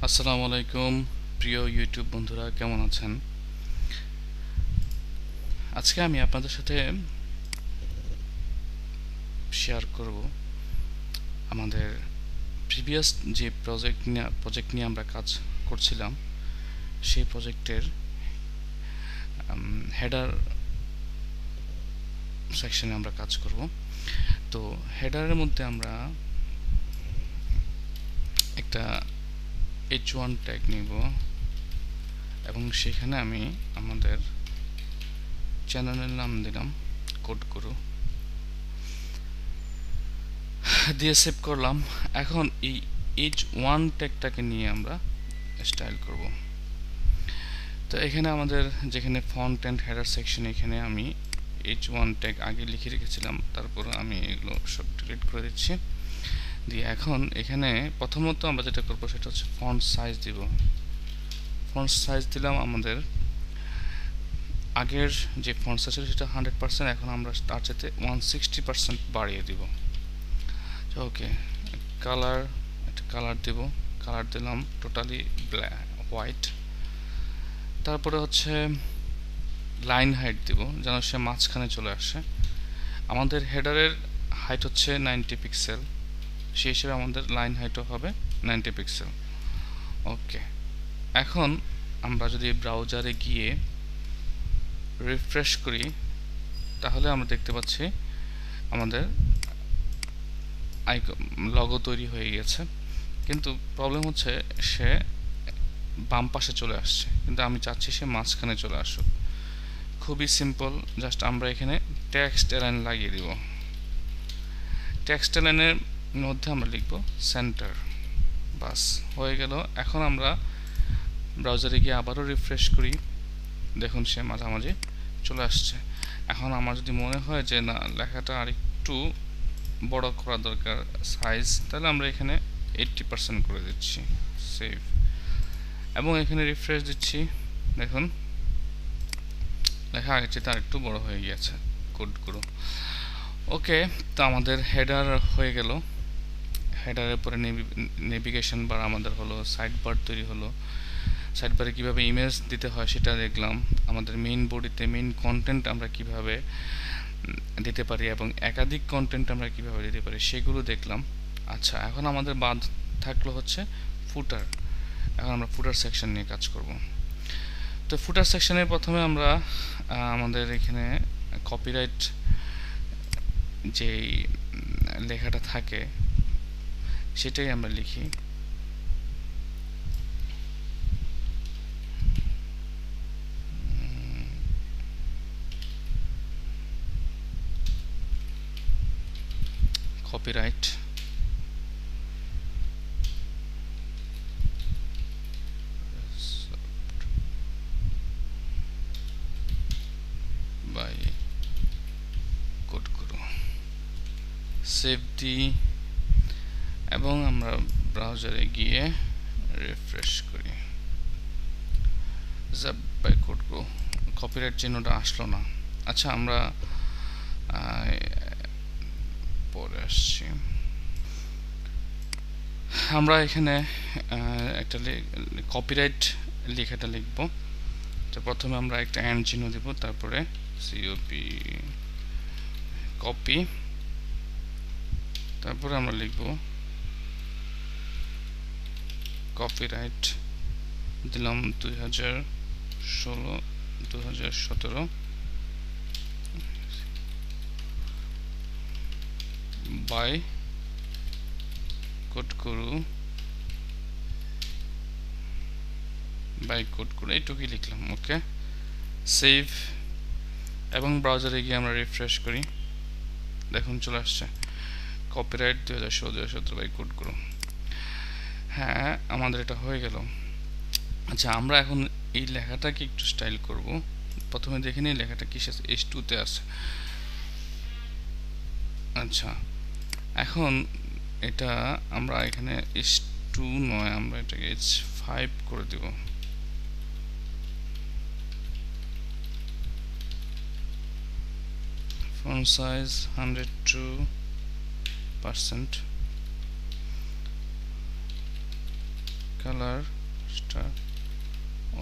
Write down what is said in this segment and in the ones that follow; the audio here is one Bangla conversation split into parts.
আসসালামু আলাইকুম প্রিয় ইউটিউব বন্ধুরা, কেমন আছেন? আজকে আমি আপনাদের সাথে শেয়ার করব আমাদের প্রিভিয়াস যে প্রজেক্ট নিয়ে আমরা কাজ করছিলাম সেই প্রজেক্টের হেডার সেকশনে আমরা কাজ করব। তো হেডারের মধ্যে আমরা একটা H1 ট্যাগ নিব এবং সেখানে আমি আমাদের চ্যানেলের নাম দিলাম কোড গুরু দিয়ে সেভ করলাম। এখন এই H1 ট্যাগটাকে নিয়ে আমরা স্টাইল করব। তো এখানে আমাদের যেখানে ফন্ট এন্ড হেডার সেকশন, এখানে আমি H1 ট্যাগ আগে লিখে রেখেছিলাম, তারপর আমি এগুলো সব ডিলিট করে দিচ্ছি। দিয়ে এখন এখানে প্রথমত আমরা যেটা করবো সেটা হচ্ছে ফন্ট সাইজ দিব। ফন্ট সাইজ দিলাম আমাদের আগের যে ফন্ট সাইজ ছিল সেটা 100%, এখন আমরা তার চাইতে 160% বাড়িয়ে দিব। ওকে, কালার একটা কালার দেব, কালার দিলাম টোটালি হোয়াইট। তারপরে হচ্ছে লাইন হাইট দিব যেন সে মাঝখানে চলে আসে। আমাদের হেডারের হাইট হচ্ছে 90 পিক্সেল, সেই হিসেবে আমাদের লাইন হাইটও হবে 90 পিক্সেল। ওকে, এখন আমরা যদি ব্রাউজারে গিয়ে রিফ্রেশ করি তাহলে আমরা দেখতে পাচ্ছি আমাদের লগো তৈরি হয়ে গেছে, কিন্তু প্রবলেম হচ্ছে সে বাম পাশে চলে আসছে, কিন্তু আমি চাচ্ছি সে মাঝখানে চলে আসুক। খুবই সিম্পল, জাস্ট আমরা এখানে টেক্সট এলাইন লাগিয়ে দিব। টেক্সট এলাইনের মধ্যে আমরা লিখব সেন্টার, বাস হয়ে গেল। এখন আমরা ব্রাউজারে গিয়ে আবারও রিফ্রেশ করি, দেখুন সে মাঝামাঝি চলে আসছে। এখন আমার যদি মনে হয় যে না, লেখাটা আর একটু বড় করা দরকার সাইজ, তাহলে আমরা এখানে 80% করে দিচ্ছি, সেভ, এবং এখানে রিফ্রেশ দিচ্ছি। দেখুন লেখা আগের চেয়ে আর একটু বড় হয়ে গিয়েছে কোডগুলো। ওকে, তো আমাদের হেডার হয়ে গেল। হেডারের পরে নেভিগেশন বার আমাদের হলো, সাইড বার তৈরি হলো। সাইড বারে কীভাবে ইমেজ দিতে হয় সেটা দেখলাম। আমাদের মেইন বডিতে মেইন কন্টেন্ট আমরা কিভাবে দিতে পারি এবং একাধিক কন্টেন্ট আমরা কিভাবে দিতে পারি সেগুলো দেখলাম। আচ্ছা, এখন আমাদের বাদ থাকলো হচ্ছে ফুটার। এখন আমরা ফুটার সেকশন নিয়ে কাজ করব। তো ফুটার সেকশনের প্রথমে আমরা আমাদের এখানে কপিরাইট যেই লেখাটা থাকে সেটাই আমরা লিখি। Copyright by code Guru, save দিই এবং আমরা ব্রাউজারে গিয়ে রিফ্রেশ করি। জাব বাই কোড গুরু, কপিরাইট চিহ্নটা আসলো না। আচ্ছা, আমরা পরে আসছি। আমরা এখানে একটা কপিরাইট লেখাটা লিখব। তো প্রথমে আমরা একটা এন্ড চিহ্ন দেব, তারপরে সিওপি কপি, তারপরে আমরা লিখব কপিরাইট, দিলাম 2016-2017 by code Guru, by code গুরু, এইটুকুই লিখলাম। ওকে, সেভ এবং ব্রাউজারে গিয়ে আমরা রিফ্রেশ করি, দেখুন চলে আসছে কপিরাইট 2016-2017 বাই কোড গুরু। হ্যাঁ, আমাদের এটা হয়ে গেল। আচ্ছা, আমরা এখন এই লেখাটাকে একটু স্টাইল করব। প্রথমে দেখে নিই লেখাটা কিসে আছে, H2 তে আছে। আচ্ছা, এখন এটা আমরা এখানে H2 নয়, আমরা এটাকে H5 করে দেব। Font size 102%, colour star,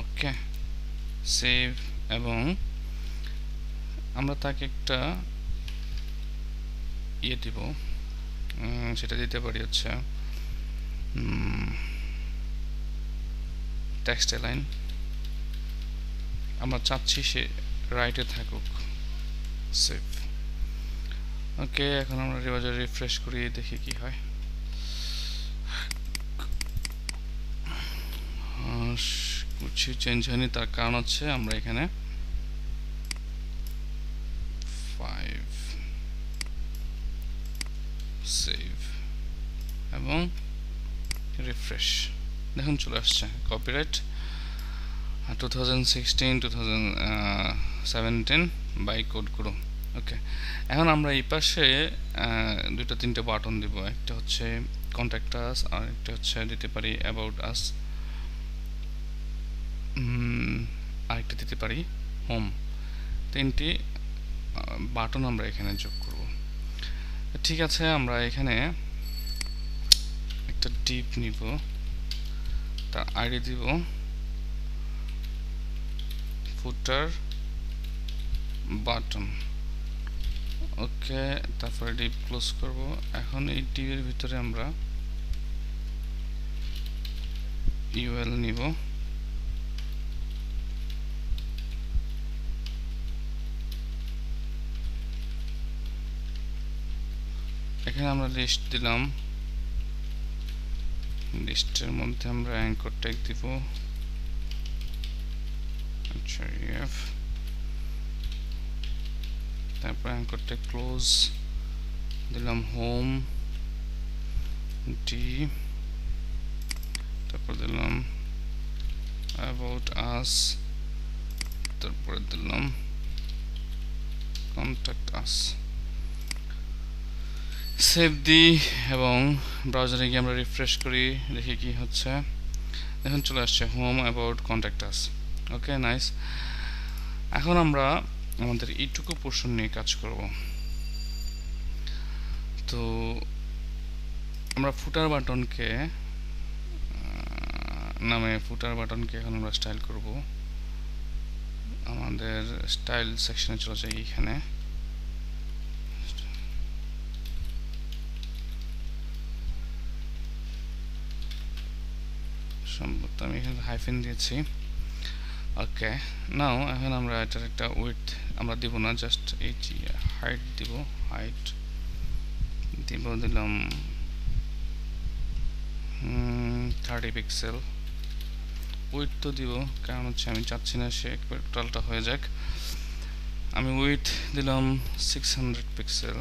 okay save. এবং আমরা তাকে একটা ইয়ে দিব, সেটা দিতে পারি হচ্ছে টেক্সট লাইন। আমরা চাচ্ছি সে রাইটে থাকুক, সেভ। ওকে, এখন আমরা ব্রাউজার রিফ্রেশ করি, দেখি কি হয়। কিছু চেঞ্জ হয়নি, তার কারণ হচ্ছে আমরা এখানে 5 সেভ এবং রিফ্রেশ, দেখুন চলে আসছে কপিরাইট 2016-2017 বাই কোড গুরু। ওকে, এখন আমরা এই পাশে দুটো তিনটে বাটন দিব, একটা হচ্ছে কন্ট্যাক্ট আস আর একটা হচ্ছে দিতে পারি অ্যাবাউট আস, আরেকটা দিতে পারি হোম। তিনটি বাটন আমরা এখানে যোগ করব। ঠিক আছে, আমরা এখানে একটা ডিপ নিব, তার আইডি দিব ফুটার বাটন, ওকে। তারপরে ডিপ ক্লোজ করব। এখন এই ডিপের ভিতরে আমরা ইউএল নিব, এখানে আমরা লিস্ট দিলাম, লিস্টের মধ্যে আমরা অ্যাঙ্কর ট্যাগ দিব, আচ্ছা ইএফ, তারপর অ্যাঙ্কর ট্যাগ ক্লোজ দিলাম, হোম ডি, তারপর দিলাম অ্যাবাউট আস, তারপরে দিলাম কন্ট্যাক্ট আস, সেভ দিই এবং ব্রাউজারে গিয়ে আমরা রিফ্রেশ করি, দেখি কি হচ্ছে। দেখুন চলে আসছে home about contact us, okay nice. এখন আমরা আমাদের এইটুকু পোর্শন নিয়ে কাজ করব। তো আমরা ফুটার বাটনকে এখন আমরা স্টাইল করব। আমাদের স্টাইল সেকশনে চলে যাই, এখানে সম্ভবত আমি এখানে হাইফেন দিয়েছি, ওকে। নাও এখন আমরা এটার একটা উইডথ আমরা দিব না, জাস্ট এই হাইট দিব, হাইট দিব, দিলাম 30 পিক্সেল। উইডথ তো দিব, কারণ হচ্ছে আমি চাচ্ছি না সে টোটালটা হয়ে যাক। আমি উইডথ দিলাম 600 পিক্সেল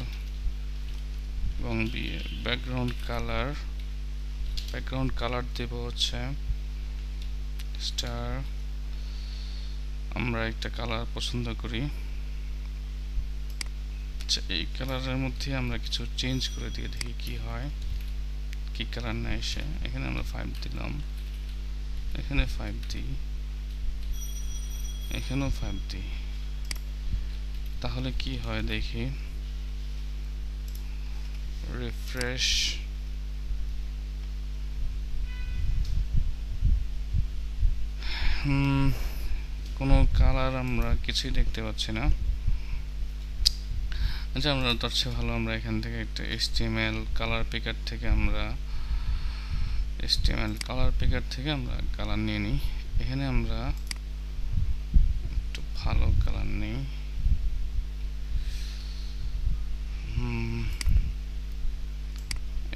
এবং ব্যাকগ্রাউন্ড কালার দেব হচ্ছে স্টার, আমরা একটা কালার পছন্দ করি, এই কালারের মধ্যে আমরা কিছু চেঞ্জ করে দিয়ে দেখি কি হয়, কি কালার নেয় সে। এখানে আমরা 5 দিলাম, এখানে 5 দিই, এখানেও 5 দিই, তাহলে কি হয় দেখি। রিফ্রেশ, কোনো কালার আমরা কিছুই দেখতে পাচ্ছি না। আচ্ছা, আমরা তার চেয়ে ভালো আমরা এখান থেকে একটা HTML কালার পিকার থেকে আমরা কালার নিয়ে নিই। এখানে আমরা একটু ভালো কালার নিই,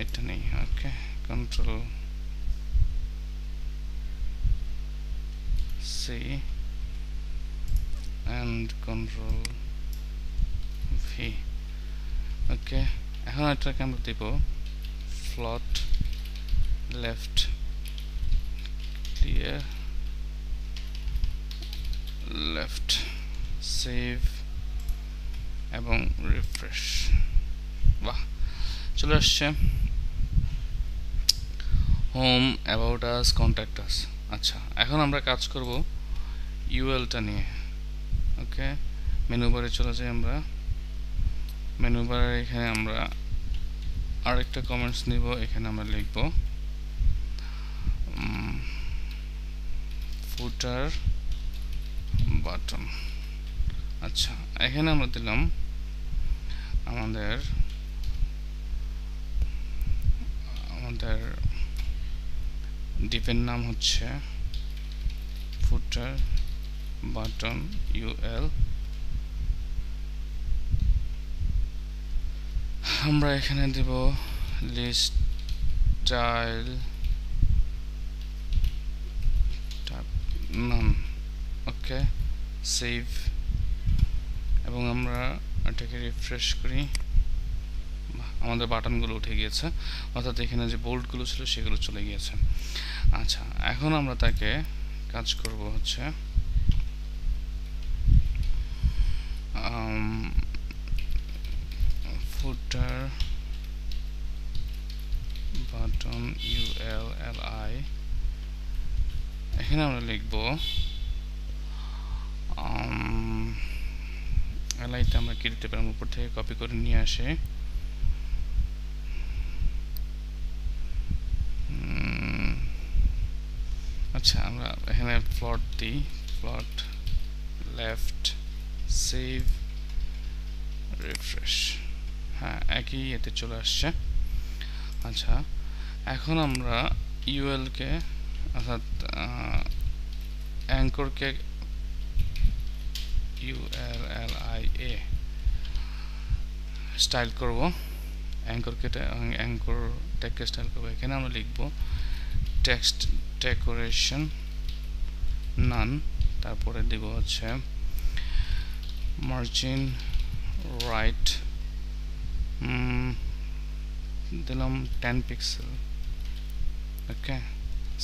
এটা নেই, okay. Control C and control V, okay. এখন এটাকে আমরা দেব ফ্লট লেফট দিয়ে লেফট, সেভ এবং রিফ্রেশ, বাহ চলে আসছে হোম, অ্যাবাউট আস, কন্ট্যাক্ট আস। আচ্ছা, এখন আমরা কাজ করব ইউএলটা নিয়ে, ওকে। মেনু বারে চলে যাই, আমরা মেনু বারে এখানে আমরা আরেকটা কমেন্টস নিব, এখানে আমরা লিখব ফুটার বাটন। আচ্ছা, এখানে আমরা দিলাম আমাদের ডিপের নাম হচ্ছে ফুটার বাটন ইউএল। আমরা এখানে দেব লিস্ট স্টাইল নাম। ওকে, সেভ, এবং আমরা এটাকে রিফ্রেশ করি। আমাদের বাটনগুলো উঠে গিয়েছে, অর্থাৎ এখানে যে বোল্টগুলো ছিল সেগুলো চলে গিয়েছে। আচ্ছা, এখন আমরা তাকে কাজ করব হচ্ছে ফুটার বাটন ULLI। এখানে আমরা লিখব এলআইটা আমরা কি দিতে পারি, উপর থেকে কপি করে নিয়ে আসে। আচ্ছা, আমরা এখানে প্লট দিই, প্লট লেফট, সেভ, রিফ্রেশ। হ্যাঁ, একই এতে চলে আসছে। আচ্ছা, এখন আমরা ইউএলকে অর্থাৎ অ্যাঙ্করকে ULLIA স্টাইল করব, অ্যাঙ্কর ট্যাগকে স্টাইল করব। এখানে আমরা লিখব টেক্সট ডেকোরেশন নান, তারপরে দেব হচ্ছে মার্জিন রাইট, দিলাম 10 পিক্সেল। ওকে,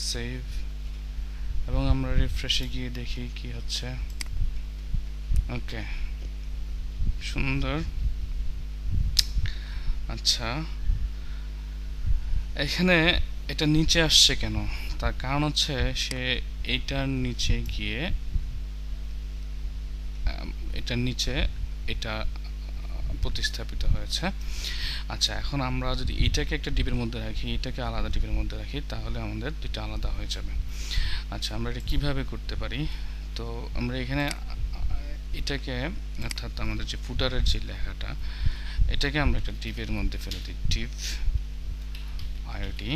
সেভ, এবং আমরা রিফ্রেশে গিয়ে দেখি কি হচ্ছে। ওকে, সুন্দর। আচ্ছা, এখানে এটা নিচে আসছে কেন, তার কারণ হচ্ছে সে এইটার নিচে গিয়ে এটার নিচে এটা প্রতিস্থাপিত হয়েছে। আচ্ছা, এখন আমরা যদি এটাকে একটা ডিপের মধ্যে রাখি, এটাকে আলাদা ডিপের মধ্যে রাখি, তাহলে আমাদের দুটো আলাদা হয়ে যাবে। আচ্ছা, আমরা এটা কিভাবে করতে পারি? তো আমরা এখানে এটাকে অর্থাৎ আমাদের যে ফুটারের যে লেখাটা, এটাকে আমরা একটা ডিপের মধ্যে ফেলে দিই, ডিপ আইডি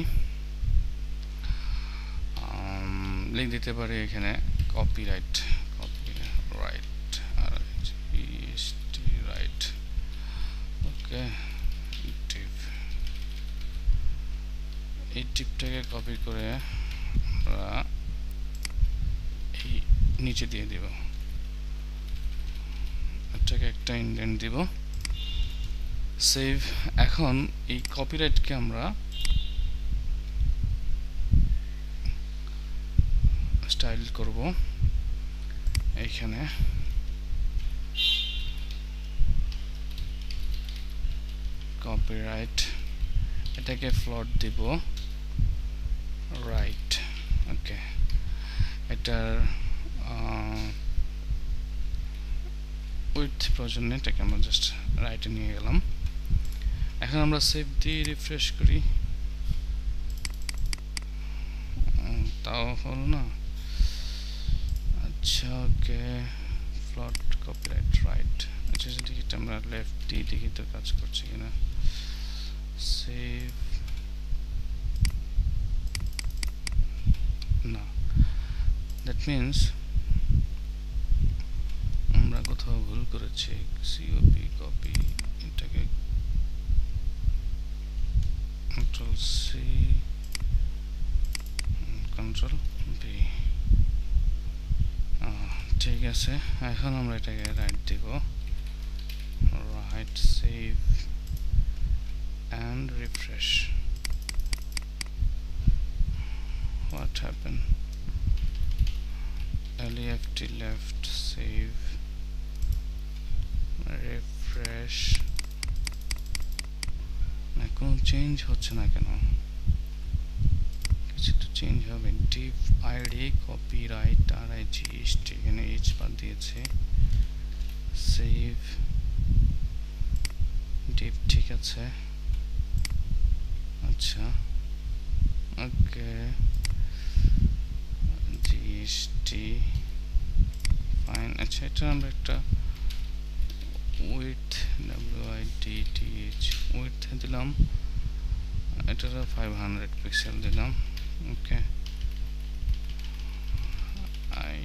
লিখ দিতে পারি এখানে কপিরাইট রাইট। ওকে, ডিপ, এই টিপটাকে কপি করে আমরা এই নিচে দিয়ে দিব, এটাকে একটা ইন্ডেন্ট দিব, সেভ। এখন এই কপিরাইটকে আমরা স্টাইল করব, এইখানে কপিরাইট, এটাকে ফ্লোট দিব রাইট। ওকে, এটার উইডথ প্রয়োজন নেই, এটাকে আমরা জাস্ট রাইটে নিয়ে গেলাম। এখন আমরা সেভ দিয়ে রিফ্রেশ করি, তাও হলো না। আচ্ছা, ওকে, ফ্লোট কপিরাইট রাইট। আচ্ছা, দেখি আমরা লেফট দিয়ে দেখি তো কাজ করছে কিনা। সেভ, না, দ্যাট মিনস আমরা কোথাও ভুল করেছি। সিওপি কপি, এটাকে কন্ট্রোল সি, কন্ট্রোল বি। ঠিক আছে, এখন আমরা এটাকে রাইট দিব, right, save and refresh. What happened? left, left, save, refresh. না, কোনো চেঞ্জ হচ্ছে না কেন? কিছু তো চেঞ্জ হবে। ডিপ আইডি কপিরাইট RIGHT, এখানে H বাদ দিয়েছে। সেভ, ডিপ ঠিক আছে। আচ্ছা, ওকে, টি ফাইন। আচ্ছা, এটা আমরা একটা উইথ উইথ দিলাম, এটা 500 পিক্সেল দিলাম। ওকে, আই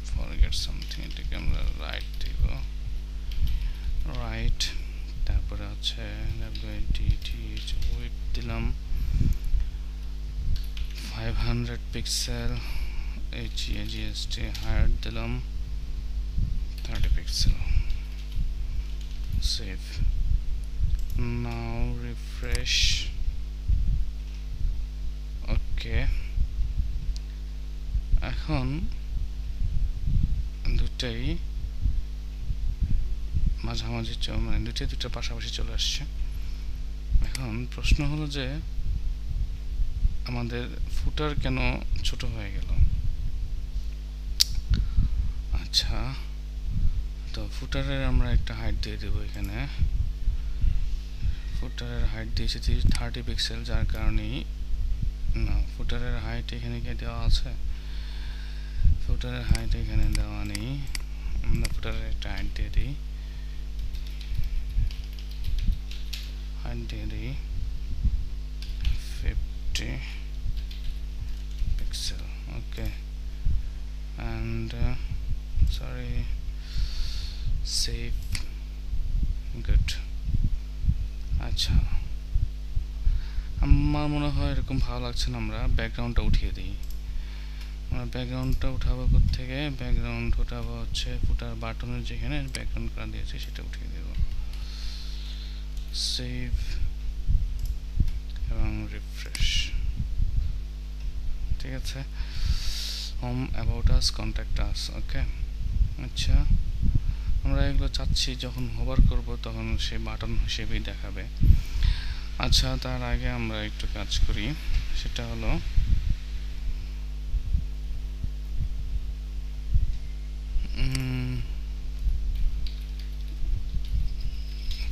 ফরগেট সামথিং, এটাকে আমরা রাইট দিব, রাইট। তারপরে হচ্ছে উইথ দিলাম 500 পিক্সেল, HGST হাইট দিলাম 30 পিক্সেল, সেভ। নাও রিফ্রেশ। ওকে, এখন দুটাই মাঝামাঝি, মানে দুটা পাশাপাশি চলে আসছে। এখন প্রশ্ন হলো যে আমাদের ফুটার কেন ছোট হয়ে গেল? আচ্ছা, তো ফুটারের আমরা একটা হাইট দিয়ে দেবো এখানে। ফুটারের হাইট দিয়েছি 30 পিক্সেল, যার কারণেই না, ফুটারের হাইট এখানে কি দেওয়া আছে? ফুটারের হাইট এখানে দেওয়া নেই। আমরা ফুটারের একটা হাইট দিয়ে দিই, হাইট দিয়ে দিই 50 pixel. Okay, and sorry, save, good। আচ্ছা, আমার মনে হয় এরকম ভালো লাগছে না, আমরা ব্যাকগ্রাউন্ডটা উঠিয়ে দিই। আমরা ব্যাকগ্রাউন্ডটা উঠাবো থেকে, ব্যাকগ্রাউন্ড উঠাবো হচ্ছে ফুটার বাটনের যেখানে ব্যাকগ্রাউন্ড করা দিয়েছে সেটা উঠিয়ে দেব, সেভ এবং রিফ্রেশ। ঠিক আছে, home, about us, contact us. Okay, আচ্ছা, আমরা এগুলো চাচ্ছি যখন হোভার করব তখন সে বাটন হিসেবেই দেখাবে। আচ্ছা, তার আগে আমরা একটু কাজ করি, সেটা হলো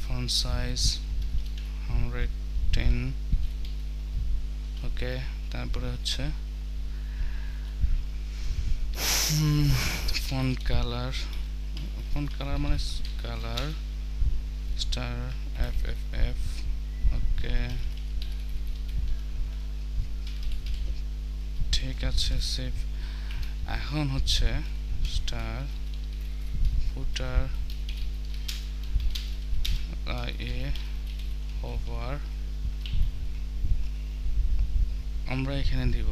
ফন্ট সাইজ 110। ওকে, তারপরে হচ্ছে ফন্ট কালার মানে কালার স্টার FFF। ওকে, ঠিক আছে, সেভ। এখন হচ্ছে স্টার ফুটার হোভার, আমরা এখানে দিব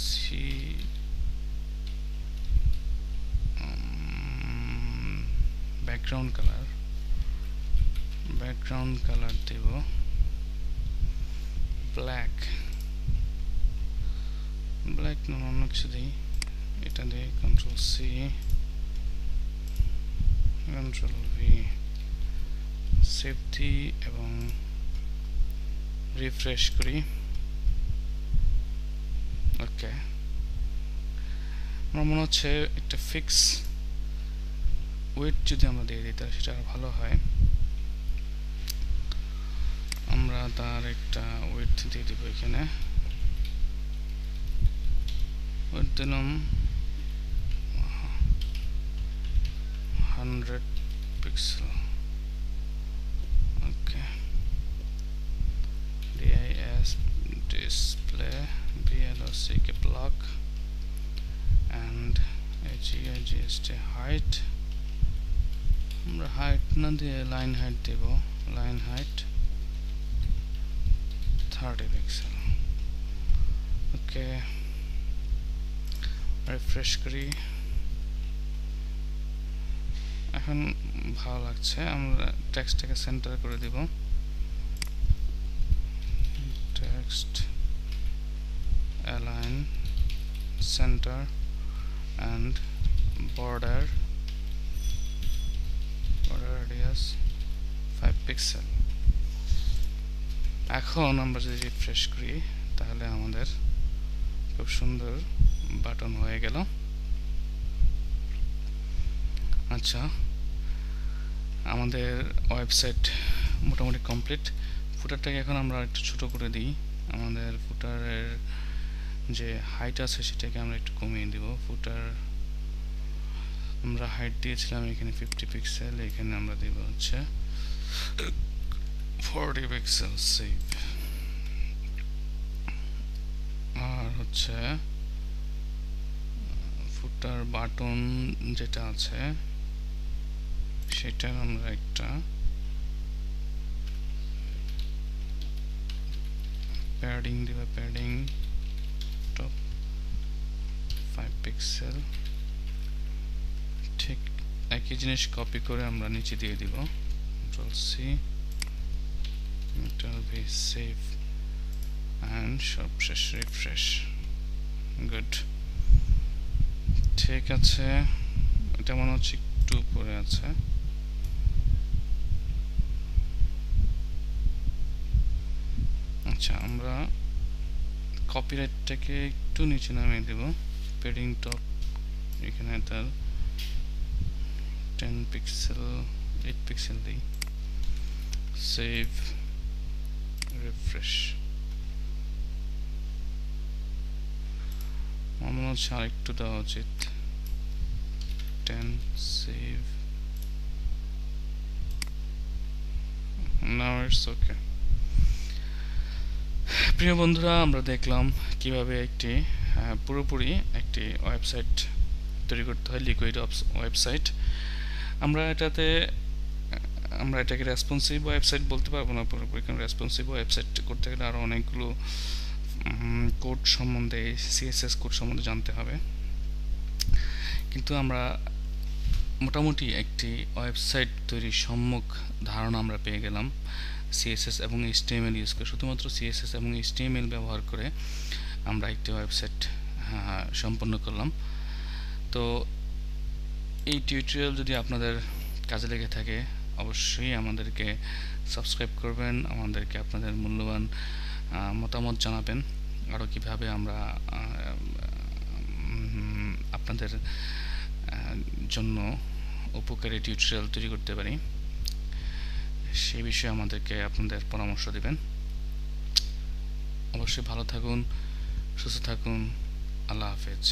সি ব্যাকগ্রাউন্ড কালার দেব ব্ল্যাক না, অন্য কিছু দিই, এটা দিয়ে Ctrl+C Ctrl+V, সেভ দিই এবং রিফ্রেশ করি। ওকে, আমার মনে হচ্ছে একটা ফিক্স ওয়েট যদি আমরা দিয়ে দিই তাহলে সেটা আরো ভালো হয়। আমরা তার একটা ওয়েট দিয়ে দিব, এখানে ওয়েট দিলাম 100 pixel. Okay, DIS display BLOCK block and HGST height, আমরা হাইট না দিয়ে লাইন হাইট দেব, লাইন হাইট 30 পিক্সেল। ওকে, রিফ্রেশ করি, এখন ভালো লাগছে। আমরা টেক্সটটাকে সেন্টার করে দিব, text align centre and border radius 5 pixel. এখন আমরা যদি রিফ্রেশ করি তাহলে আমাদের খুব সুন্দর বাটন হয়ে গেল। আচ্ছা, আমাদের ওয়েবসাইট মোটামুটি কমপ্লিট। ফুটারটাকে এখন আমরা একটু ছোট করে দিই। আমাদের ফুটারের যে হাইট আছে সেটাকে আমরা একটু কমিয়ে দিব। ফুটার আমরা হাইট দিয়েছিলাম এখানে 50 পিক্সেল, এখানে আমরা দেব হচ্ছে 40 পিক্সেল সেভ। আর হচ্ছে ফুটার বাটন যেটা আছে সেটার আমরা একটা প্যাডিং দিব, প্যাডিং টপ 5 পিক্সেল। ঠিক একই জিনিস কপি করে আমরা নিচে দিয়ে দিব, Ctrl C, Ctrl V, save and সবশেষ রিফ্রেশ। গুড, ঠিক আছে। এটা মনে হচ্ছে একটু উপরে আছে। আচ্ছা, আমরা কপিরাইটটাকে একটু নিচে নামিয়ে দেব, প্যাডিং টপ এখানে তার 10 পিক্সেল 8 পিক্সেল দিই, সেভ রিফ্রেশ। আমার মনে হচ্ছে আর একটু দেওয়া উচিত, 10, সেভ, নাও ইটস ওকে। প্রিয় বন্ধুরা, আমরা দেখলাম কিভাবে একটি পুরোপুরি একটি ওয়েবসাইট তৈরি করতে হয়, লিকুইড ওয়েবসাইট। আমরা এটাকে রেসপন্সিভ ওয়েবসাইট বলতে পারবো না পুরোপুরি, কারণ রেসপন্সিভ ওয়েবসাইট করতে গেলে আরও অনেকগুলো কোড সম্বন্ধে, সিএসএস কোড সম্বন্ধে জানতে হবে। কিন্তু আমরা মোটামুটি একটি ওয়েবসাইট তৈরির সম্যক ধারণা আমরা পেয়ে গেলাম সিএসএস এবং এইচটিএমএল ইউজ করে। শুধুমাত্র সিএসএস এবং এইচটিএমএল ব্যবহার করে আমরা একটি ওয়েবসাইট সম্পন্ন করলাম। তো এই টিউটোরিয়াল যদি আপনাদের কাজে লেগে থাকে অবশ্যই আমাদেরকে সাবস্ক্রাইব করবেন, আমাদেরকে আপনাদের মূল্যবান মতামত জানাবেন, আরও কীভাবে আমরা আপনাদের জন্য উপকারী টিউটোরিয়াল তৈরি করতে পারি সেই বিষয়ে আমাদেরকে আপনাদের পরামর্শ দিবেন। অবশ্যই ভালো থাকুন, সুস্থ থাকুন, আল্লাহ হাফেজ।